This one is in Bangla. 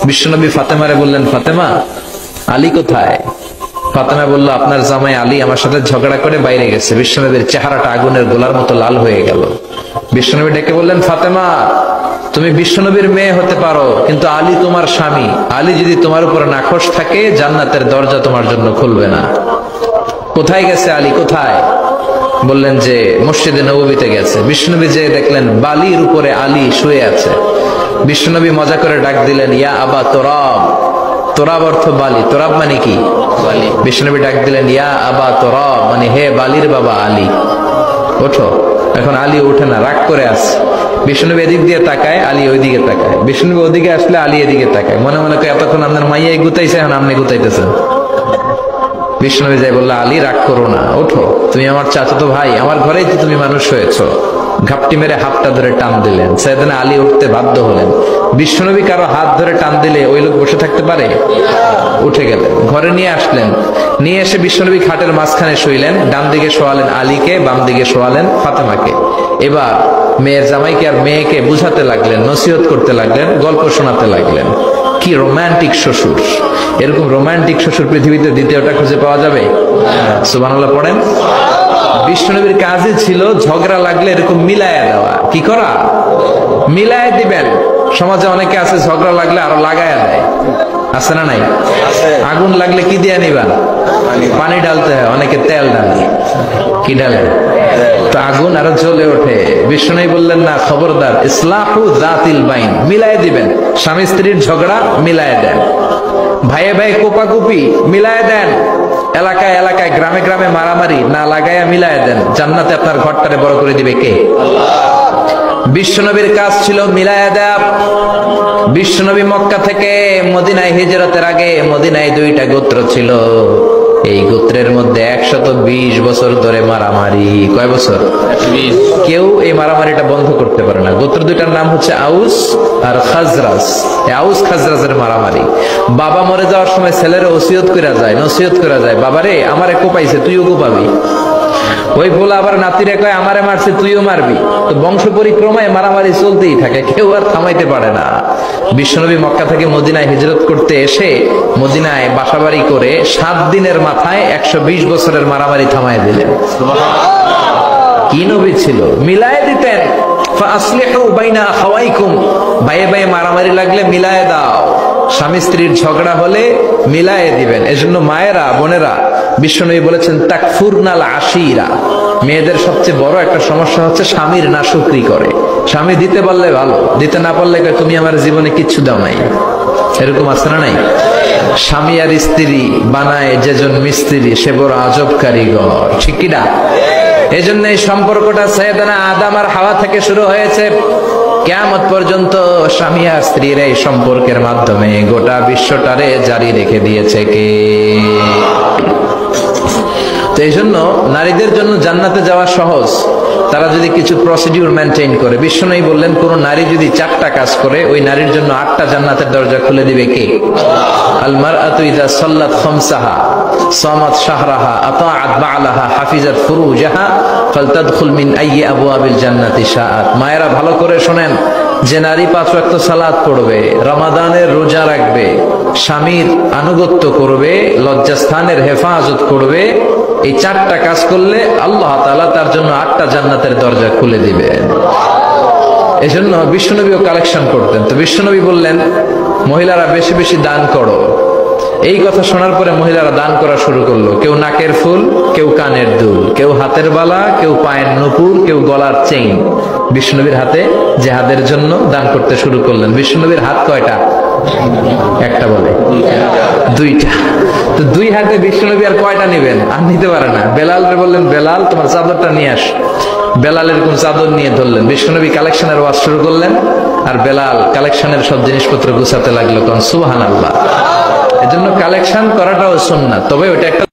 বিশ্বনবী ফাতেমারে বললেন, ফাতেমা, আলী কোথায়? ফাতেমা বলল, আপনার জামাই আলী আমার সাথে ঝগড়া করে বাইরে গেছে। বিশ্বনবীর চেহারাটা আগুনের গোলার মতো লাল হয়ে গেল। বিশ্বনবী ডেকে বললেন, ফাতেমা, তুমি বিশ্বনবীর মেয়ে হতে পারো, কিন্তু আলী তোমার স্বামী। আলী যদি তোমার উপর নাখোশ থাকে, জান্নাতের দরজা তোমার জন্য খুলবে না। কোথায় গেছে আলী, কোথায়? বললেন যে মসজিদে নববীতে গেছে। বিশ্বনবী যে দেখলেন বালির উপরে আলী শুয়ে আছে। বিশ্বনবী মজা করে ডাক দিলেন, ইয়া আবা তোরাব। তোরাব অর্থ বালি, তোরাব মানে কি? বিশ্বনবী ডাক দিলেন, ইয়া আবা তোরাব, মানে হে বালির বাবা আলী, ওঠো। এখন আলী ওঠে না, রাগ করে আসছে। বিশ্বনবী এদিক দিয়ে তাকায়, আলী ওইদিকে তাকায়। বিশ্বনবী ওদিকে আসলে আলী এদিকে তাকায়। মনে মনে করে এতক্ষণ আপনার মাইয়াই গুতাইছে, এখন আপনি গুতাইতেছেন। বিষ্ণু যাই বললো, আলী রাগ করো না, ওঠো, তুমি আমার চাচাতো ভাই, আমার ঘরেই তো তুমি মানুষ হয়েছো। ঘাপটি মেরে হাতটা ধরে টান দিলেন। সাইয়েদনা আলী উঠতে বাধ্য হলেন। বিশ্বনবী কারো হাত ধরে টান দিলে ওই লোক বসে থাকতে পারে? উঠে গেলেন, ঘরে নিয়ে আসলেন। নিয়ে এসে বিশ্বনবী খাটের মাঝখানে শুইলেন। ডান দিকে শোয়ালেন আলীকে, বাম দিকে শোয়ালেন ফাতেমাকে। এবার মেয়ের জামাইকে আর মেয়েকে বুঝাতে লাগলেন, নসিহত করতে লাগলেন, গল্প শোনাতে লাগলেন। কি রোমান্টিক শ্বশুর! এরকম রোমান্টিক শ্বশুর পৃথিবীতে দ্বিতীয়টা খুঁজে পাওয়া যাবে? সুবহানাল্লাহ পড়েন। বিশ্বনবীর কাজই ছিল ঝগড়া লাগলে এরকম মিলায়া দেওয়া। কি করা? মিলায় দিবেন। সমাজে অনেকে আছে ঝগড়া লাগলে আরো লাগায়া দেয়, আছে না নাই? আগুন লাগলে কি দিয়ে নিবা? পানি ডালতে হয়, অনেকে তেল ডালে। কি ডালে? তো আগুন আরো জ্বলে ওঠে। বিষ্ণু বললেন, না, খবরদার, ইসলাহু যাতিল বাইন, মিলায় দিবেন। স্বামী স্ত্রীর ঝগড়া মিলায় দেন, ভাইয়ে ভাই কোপাকুপি মিলায় দেন, এলাকায় এলাকায় গ্রামে গ্রামে মারামারি না লাগাইয়া মিলায় দেন। জান্নাতে আপনার ঘরটারে বড় করে দিবে কে? বিশ্বনবীর কাজ ছিল মিলায়া দেয়া। বিশ্বনবী মক্কা থেকে মদিনায় হিজরতের আগে মদিনায় দুইটা গোত্র ছিল। এই গোত্রের মধ্যে 120 বছর ধরে মারামারি। কয় বছর? কেউ এই মারামারিটা বন্ধ করতে পারে না। গোত্র দুইটার নাম হচ্ছে আউস আর খাজরাজ। আউস খাজরাজের মারামারি। বাবা মরে যাওয়ার সময় ছেলের ওসিয়ত করা যায়, নসিহত করা যায়, বাবারে আমারে কোপাইছে, তুইও কোপাবি। ওই বলে আবার নাতিরে কয়, আমারে মারছে, তুইও মারবি। তো বংশ পরিক্রমায় মারামারি চলতেই থাকে, কেউ আর থামাইতে পারে না। বিশ্বনবী মক্কা থেকে মদিনায় হিজরত করতে এসে মদিনায় বাসাবাড়ি করে 7 দিনের মাথায় 120 বছরের মারামারি থামাই দিলেন। কি নবী ছিল! মিলায় দিতেন। ফাসলিহু বাইনা আখাওয়াইকুম, ভাইয়ে ভাইয়ে মারামারি লাগলে মিলায় দাও। স্বামী স্ত্রীর ঝগড়া হলে মিলায়ে দিবেন। এজন্য মায়েরা, বোনেরা, বিশ্বনবী বলেছেন, তাকফুরনাল আশিরা, মেয়েদের সবচেয়ে বড় একটা সমস্যা হচ্ছে স্বামীর নাশুকরি করে। স্বামী দিতে পারলে ভালো, দিতে না পারলে তুমি আমার জীবনে কিচ্ছু দাও নাই। এরকম আছে না নাই? স্বামী আর স্ত্রী বানায় যেজন মিস্ত্রি, সে বড় আজব কারিগর। ঠিক কি না? এই জন্য এই সম্পর্কটা সাইয়েদনা আদম আর হাওয়া থেকে শুরু হয়েছে। কিয়ামত পর্যন্ত স্বামী আর স্ত্রীর এই সম্পর্কের মাধ্যমে গোটা বিশ্বটারে জারি রেখে দিয়েছে কে? তো এই জন্য নারীদের জন্য জান্নাতে যাওয়া সহজ, তারা যদি কিছু প্রসিডিউর মেনটেন করে। বিশ্বনবী বললেন, কোন নারী যদি 4টা কাজ করে, ওই নারীর জন্য 8টা জান্নাতের দরজা খুলে দিবে কে? আল মারআতু ইযা সাল্লাত খামসাহা সামাত শাহরাহা আতাআত বা'লাহা হাফিজাত ফুরুজাহা ফালতাদখুল মিন আইয়ি আবওয়াবিল জান্নাতি শাআত। মায়েরা ভালো করে শুনেন, যে নারী 5 ওয়াক্ত সালাত পড়বে, রমাদানের রোজা রাখবে, স্বামীর আনুগত্য করবে, লজ্জাস্থানের হেফাজত করবে, এই 4টা কাজ করলে আল্লাহ তাআলা তার জন্য 8টা জান্নাতের দরজা খুলে দিবেন। এজন্য বিশ্বনবীও কালেকশন করতেন। তো বিশ্বনবী বললেন, মহিলারা বেশি বেশি দান করো। এই কথা শোনার পরে মহিলারা দান করা শুরু করলো। কেউ নাকের ফুল, কেউ কানের দুল, কেউ হাতের বালা, কেউ পায়ের নূপুর, কেউ গলার চেইন বিশ্বনবীর হাতে জিহাদের জন্য দান করতে শুরু করলেন। বিশ্বনবীর হাত কয়টা? একটা বলে 2টা। তো 2 হাতে বিশ্বনবী আর কয়টা নেবেন? আর নিতে পারে না। বেলালরে বললেন, বেলাল তোমার চাদরটা নিয়ে আস। বেলাল এরকম চাদর নিয়ে ধরলেন। বিশ্বনবী কালেকশনের ওয়াজ শুরু করলেন, আর বেলাল কালেকশনের সব জিনিসপত্র গুছাতে লাগলো। কোন সুবহানাল্লাহ। এজন্য কালেকশন করাটাও সুন্নাত, তবে ওটা একটা